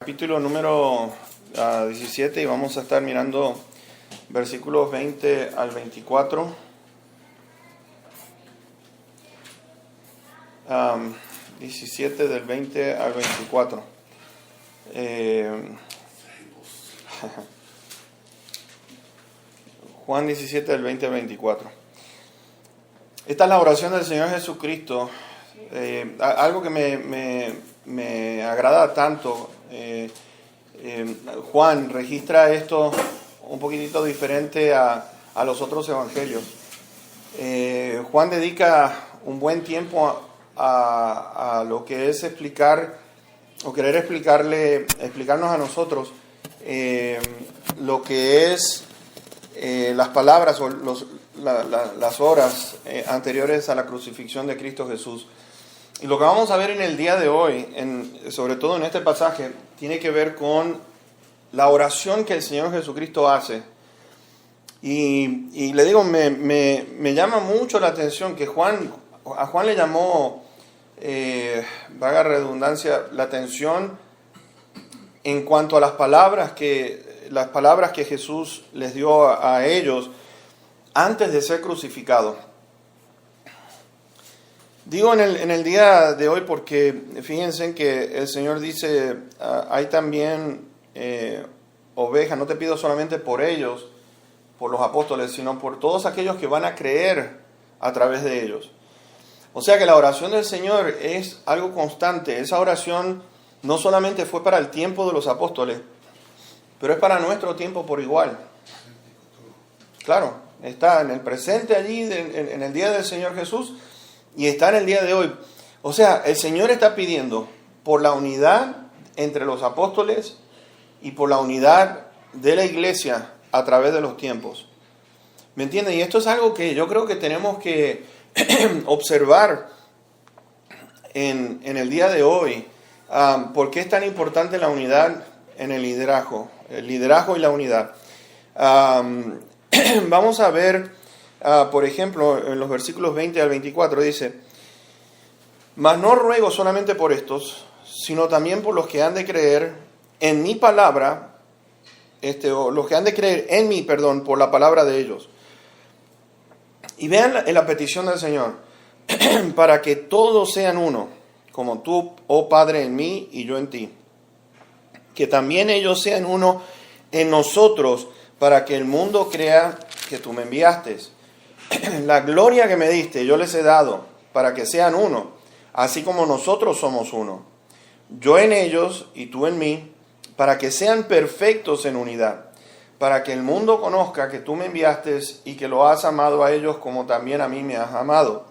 Capítulo número 17 y vamos a estar mirando versículos 20 al 24. 17 del 20 al 24. Juan 17 del 20 al 24. Esta es la oración del Señor Jesucristo. Algo que me agrada tanto. Juan registra esto un poquitito diferente a los otros evangelios. Juan dedica un buen tiempo a lo que es explicar o querer explicarnos a nosotros lo que es las palabras o las horas anteriores a la crucifixión de Cristo Jesús. Y lo que vamos a ver en el día de hoy, sobre todo en este pasaje, tiene que ver con la oración que el Señor Jesucristo hace. Y le digo, me llama mucho la atención que a Juan le llamó, vaga redundancia, la atención en cuanto a las palabras que Jesús les dio a ellos antes de ser crucificado. Digo en el día de hoy porque fíjense que el Señor dice, hay también ovejas, no te pido solamente por ellos, por los apóstoles, sino por todos aquellos que van a creer a través de ellos. O sea que la oración del Señor es algo constante. Esa oración no solamente fue para el tiempo de los apóstoles, pero es para nuestro tiempo por igual. Claro, está en el presente allí, en el día del Señor Jesús, y está en el día de hoy. O sea, el Señor está pidiendo por la unidad entre los apóstoles y por la unidad de la iglesia a través de los tiempos. ¿Me entienden? Y esto es algo que yo creo que tenemos que observar en el día de hoy. ¿Por qué es tan importante la unidad en el liderazgo? El liderazgo y la unidad. Vamos a ver, por ejemplo, en los versículos 20 al 24 dice: mas no ruego solamente por estos, sino también por los que han de creer en mi palabra, o los que han de creer en mí, por la palabra de ellos. Y vean la petición del Señor: para que todos sean uno, como tú, oh Padre, en mí y yo en ti. Que también ellos sean uno en nosotros, para que el mundo crea que tú me enviaste. La gloria que me diste yo les he dado, para que sean uno, así como nosotros somos uno. Yo en ellos y tú en mí, para que sean perfectos en unidad, para que el mundo conozca que tú me enviaste y que lo has amado a ellos como también a mí me has amado.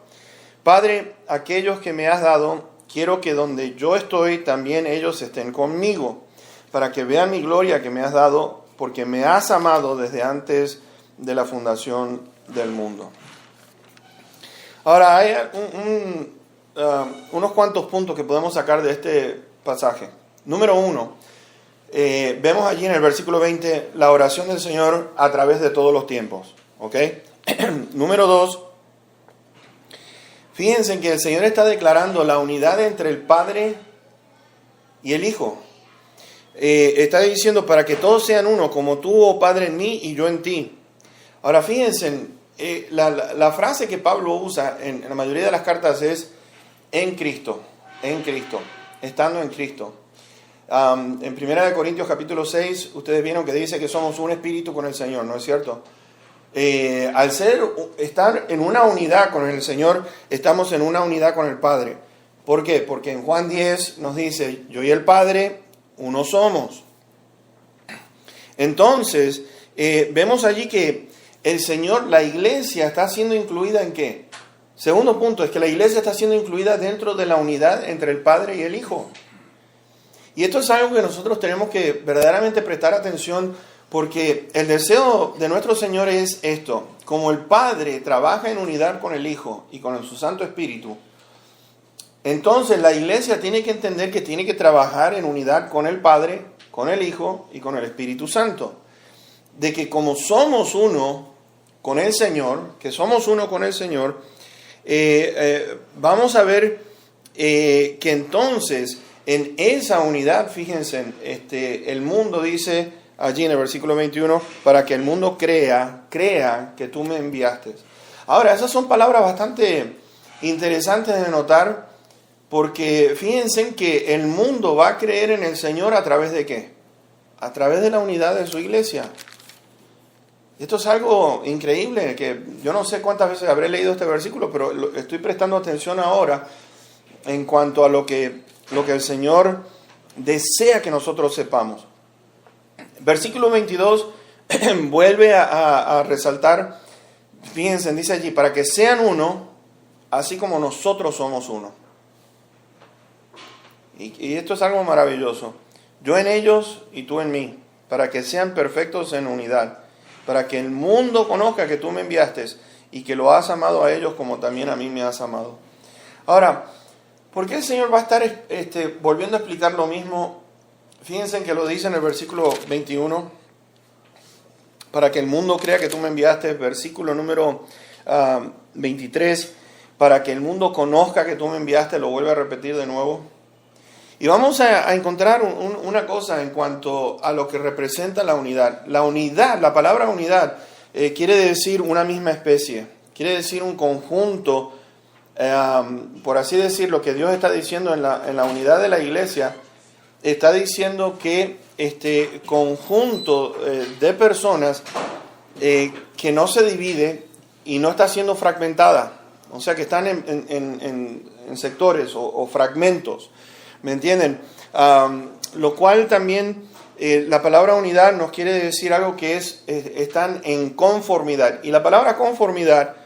Padre, aquellos que me has dado, quiero que donde yo estoy también ellos estén conmigo, para que vean mi gloria que me has dado, porque me has amado desde antes de la fundación del mundo. Ahora, hay unos cuantos puntos que podemos sacar de este pasaje. Número 1, vemos allí en el versículo 20 la oración del Señor a través de todos los tiempos. ¿Ok? Número 2, fíjense que el Señor está declarando la unidad entre el Padre y el Hijo. Está diciendo para que todos sean uno, como tú, oh Padre, en mí y yo en ti. Ahora fíjense, la frase que Pablo usa en la mayoría de las cartas es en Cristo, estando en Cristo. En 1 Corintios capítulo 6, ustedes vieron que dice que somos un espíritu con el Señor, ¿no es cierto? Al estar en una unidad con el Señor, estamos en una unidad con el Padre. ¿Por qué? Porque en Juan 10 nos dice, yo y el Padre, uno somos. Entonces, vemos allí que el Señor, la iglesia está siendo incluida ¿en qué? Segundo punto, es que la iglesia está siendo incluida dentro de la unidad entre el Padre y el Hijo. Y esto es algo que nosotros tenemos que verdaderamente prestar atención, porque el deseo de nuestro Señor es esto: como el Padre trabaja en unidad con el Hijo y con su Santo Espíritu, entonces la iglesia tiene que entender que tiene que trabajar en unidad con el Padre, con el Hijo y con el Espíritu Santo. De que como somos uno con el Señor, vamos a ver que entonces en esa unidad, fíjense, el mundo dice allí en el versículo 21, para que el mundo crea que tú me enviaste. Ahora, esas son palabras bastante interesantes de notar, porque fíjense que el mundo va a creer en el Señor ¿a través de qué? A través de la unidad de su iglesia. Esto es algo increíble, que yo no sé cuántas veces habré leído este versículo, pero estoy prestando atención ahora en cuanto a lo que el Señor desea que nosotros sepamos. Versículo 22 vuelve a resaltar, fíjense, dice allí, para que sean uno, así como nosotros somos uno. Y esto es algo maravilloso. Yo en ellos y tú en mí, para que sean perfectos en unidad, para que el mundo conozca que tú me enviaste y que lo has amado a ellos como también a mí me has amado. Ahora, ¿por qué el Señor va a estar volviendo a explicar lo mismo? Fíjense que lo dice en el versículo 21, para que el mundo crea que tú me enviaste. Versículo número 23, para que el mundo conozca que tú me enviaste, lo vuelve a repetir de nuevo. Y vamos a encontrar una cosa en cuanto a lo que representa la unidad. La unidad, la palabra unidad, quiere decir una misma especie, quiere decir un conjunto, por así decir, lo que Dios está diciendo en la unidad de la iglesia, está diciendo que este conjunto de personas que no se divide y no está siendo fragmentada, o sea que están en sectores o fragmentos. ¿Me entienden? Lo cual también la palabra unidad nos quiere decir algo que están en conformidad. Y la palabra conformidad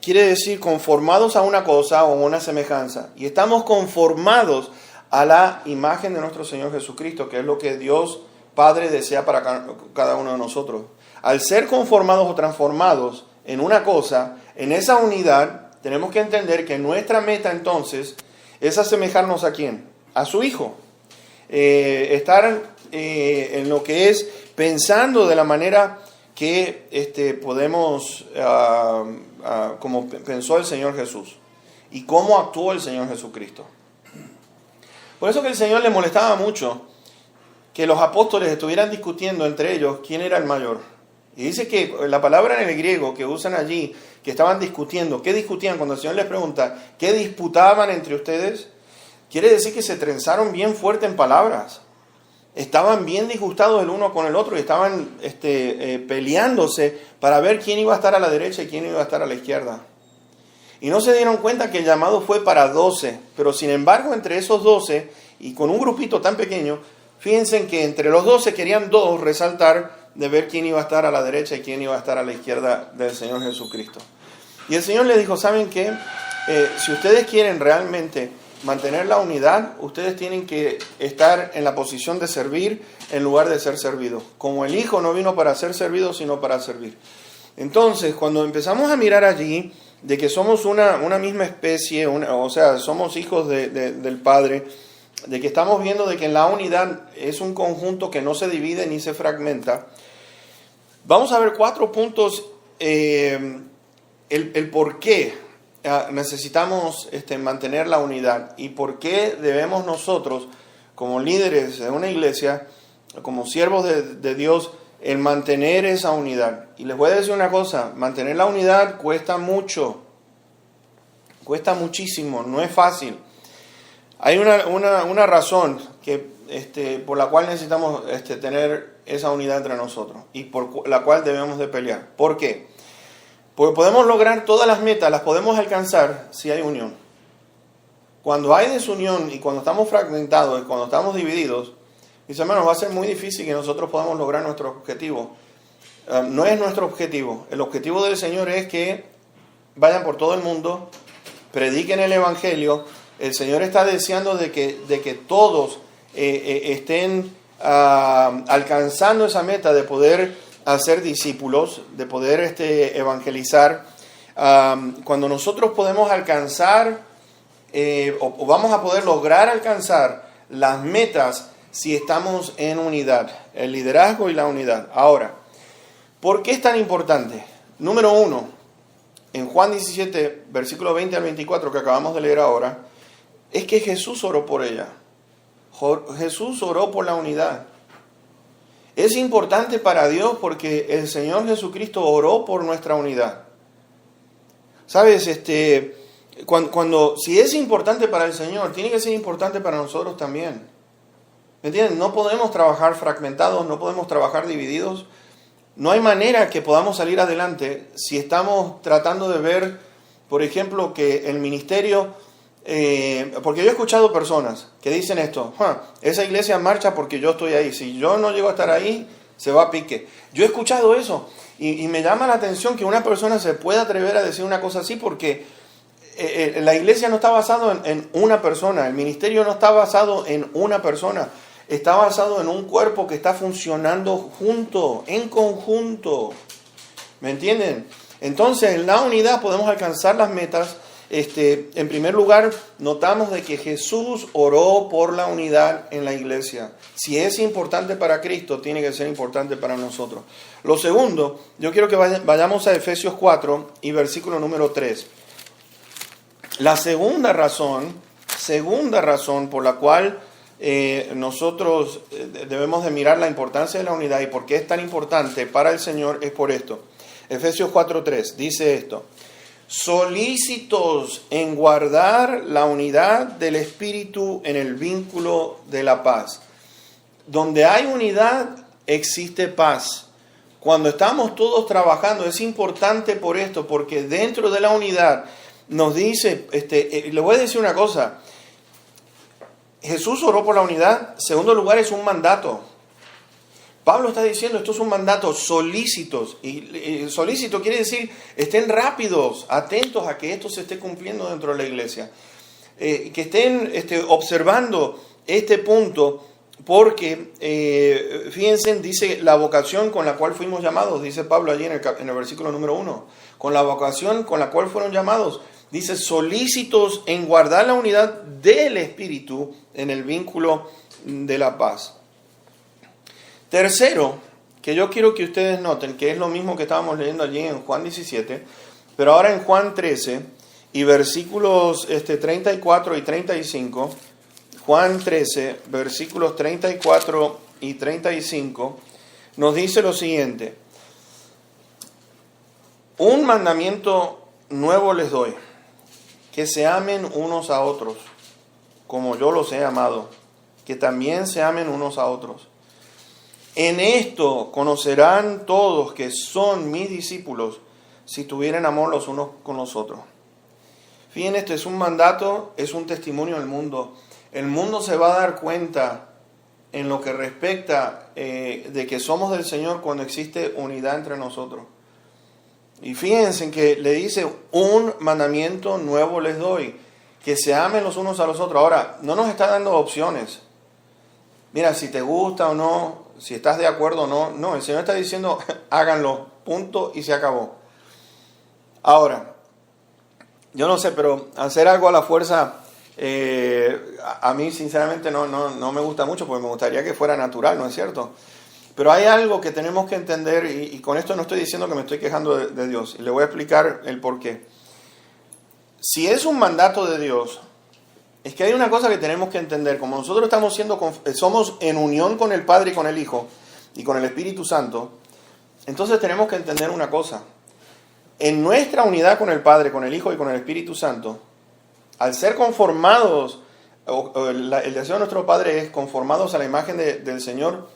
quiere decir conformados a una cosa o una semejanza. Y estamos conformados a la imagen de nuestro Señor Jesucristo, que es lo que Dios Padre desea para cada uno de nosotros. Al ser conformados o transformados en una cosa, en esa unidad, tenemos que entender que nuestra meta entonces es asemejarnos ¿a quién? A su Hijo. Estar en lo que es pensando de la manera que podemos, como pensó el Señor Jesús y cómo actuó el Señor Jesucristo. Por eso que el Señor le molestaba mucho que los apóstoles estuvieran discutiendo entre ellos quién era el mayor. Y dice que la palabra en el griego que usan allí, que estaban discutiendo, ¿qué discutían? Cuando el Señor les pregunta, ¿qué disputaban entre ustedes? Quiere decir que se trenzaron bien fuerte en palabras. Estaban bien disgustados el uno con el otro y estaban peleándose para ver quién iba a estar a la derecha y quién iba a estar a la izquierda. Y no se dieron cuenta que el llamado fue para 12, pero sin embargo entre esos 12 y con un grupito tan pequeño, fíjense que entre los 12 querían 2 resaltar de ver quién iba a estar a la derecha y quién iba a estar a la izquierda del Señor Jesucristo. Y el Señor les dijo, ¿saben qué? Si ustedes quieren realmente mantener la unidad, ustedes tienen que estar en la posición de servir en lugar de ser servidos. Como el Hijo no vino para ser servido, sino para servir. Entonces, cuando empezamos a mirar allí de que somos una misma especie, o sea, somos hijos del Padre, de que estamos viendo de que en la unidad es un conjunto que no se divide ni se fragmenta, vamos a ver 4 puntos, el por qué necesitamos mantener la unidad y por qué debemos nosotros, como líderes de una iglesia, como siervos de Dios, el mantener esa unidad. Y les voy a decir una cosa, mantener la unidad cuesta mucho, cuesta muchísimo, no es fácil. Hay una razón por la cual necesitamos tener esa unidad entre nosotros y por la cual debemos de pelear. ¿Por qué? Porque podemos lograr todas las metas, las podemos alcanzar si hay unión. Cuando hay desunión y cuando estamos fragmentados y cuando estamos divididos, mis hermanos, va a ser muy difícil que nosotros podamos lograr nuestro objetivo. No es nuestro objetivo. El objetivo del Señor es que vayan por todo el mundo, prediquen el Evangelio. El Señor está deseando de que todos estén alcanzando esa meta de poder hacer discípulos, de poder evangelizar. Cuando nosotros podemos alcanzar o vamos a poder lograr alcanzar las metas si estamos en unidad, el liderazgo y la unidad. Ahora, ¿por qué es tan importante? Número 1, en Juan 17, versículo 20 al 24 que acabamos de leer ahora, es que Jesús oró por ella. Jesús oró por la unidad. Es importante para Dios porque el Señor Jesucristo oró por nuestra unidad. ¿Sabes? Si es importante para el Señor, tiene que ser importante para nosotros también. ¿Me entienden? No podemos trabajar fragmentados, no podemos trabajar divididos. No hay manera que podamos salir adelante si estamos tratando de ver, por ejemplo, que el ministerio... porque yo he escuchado personas que dicen esto: esa iglesia marcha porque yo estoy ahí, si yo no llego a estar ahí, se va a pique. Yo he escuchado eso y me llama la atención que una persona se pueda atrever a decir una cosa así, porque la iglesia no está basada en una persona, el ministerio no está basado en una persona, está basado en un cuerpo que está funcionando junto, en conjunto. ¿Me entienden? Entonces, en la unidad podemos alcanzar las metas. En primer lugar, notamos de que Jesús oró por la unidad en la iglesia. Si es importante para Cristo, tiene que ser importante para nosotros. Lo segundo, yo quiero que vayamos a Efesios 4 y versículo número 3. La segunda razón por la cual nosotros debemos de mirar la importancia de la unidad y por qué es tan importante para el Señor es por esto. Efesios 4:3 dice esto: solícitos en guardar la unidad del Espíritu en el vínculo de la paz. Donde hay unidad, existe paz. Cuando estamos todos trabajando, es importante por esto, porque dentro de la unidad nos dice, le voy a decir una cosa, Jesús oró por la unidad. Segundo lugar, es un mandato. Pablo está diciendo, esto es un mandato, solícitos. Y solícito quiere decir, estén rápidos, atentos a que esto se esté cumpliendo dentro de la iglesia. Que estén observando este punto, porque, fíjense, dice la vocación con la cual fuimos llamados, dice Pablo allí en el versículo número 1. Con la vocación con la cual fueron llamados, dice, solícitos en guardar la unidad del Espíritu en el vínculo de la paz. Tercero, que yo quiero que ustedes noten, que es lo mismo que estábamos leyendo allí en Juan 17, pero ahora en Juan 13 y versículos 34 y 35, Juan 13, versículos 34 y 35, nos dice lo siguiente: un mandamiento nuevo les doy, que se amen unos a otros, como yo los he amado, que también se amen unos a otros. En esto conocerán todos que son mis discípulos, si tuvieren amor los unos con los otros. Fíjense, este es un mandato, es un testimonio al mundo. El mundo se va a dar cuenta en lo que respecta de que somos del Señor cuando existe unidad entre nosotros. Y fíjense que le dice, un mandamiento nuevo les doy, que se amen los unos a los otros. Ahora, no nos está dando opciones. Mira, si te gusta o no, si estás de acuerdo o no. No, el Señor está diciendo, háganlo, punto, y se acabó. Ahora, yo no sé, pero hacer algo a la fuerza, a mí sinceramente no me gusta mucho, porque me gustaría que fuera natural, ¿no es cierto? Pero hay algo que tenemos que entender, y con esto no estoy diciendo que me estoy quejando de Dios, y le voy a explicar el porqué. Si es un mandato de Dios, es que hay una cosa que tenemos que entender. Como nosotros somos en unión con el Padre y con el Hijo y con el Espíritu Santo, entonces tenemos que entender una cosa. En nuestra unidad con el Padre, con el Hijo y con el Espíritu Santo, al ser conformados, el deseo de nuestro Padre es conformados a la imagen del Señor.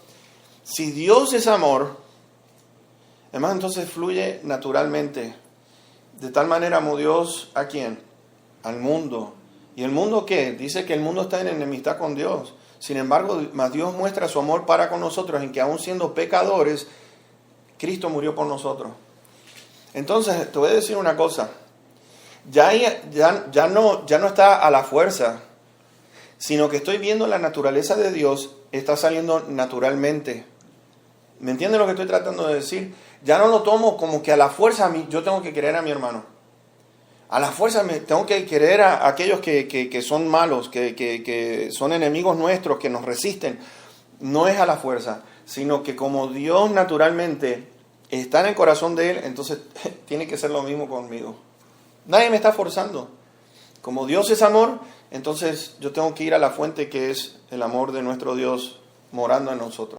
Si Dios es amor, además entonces fluye naturalmente. De tal manera amó Dios, ¿a quién? Al mundo. ¿Y el mundo qué? Dice que el mundo está en enemistad con Dios. Sin embargo, más Dios muestra su amor para con nosotros, en que aún siendo pecadores, Cristo murió por nosotros. Entonces, te voy a decir una cosa. Ya no está a la fuerza, sino que estoy viendo la naturaleza de Dios, está saliendo naturalmente. ¿Me entienden lo que estoy tratando de decir? Ya no lo tomo como que a la fuerza yo tengo que querer a mi hermano. A la fuerza tengo que querer a aquellos que son malos, que son enemigos nuestros, que nos resisten. No es a la fuerza, sino que como Dios naturalmente está en el corazón de Él, entonces tiene que ser lo mismo conmigo. Nadie me está forzando. Como Dios es amor, entonces yo tengo que ir a la fuente que es el amor de nuestro Dios morando en nosotros.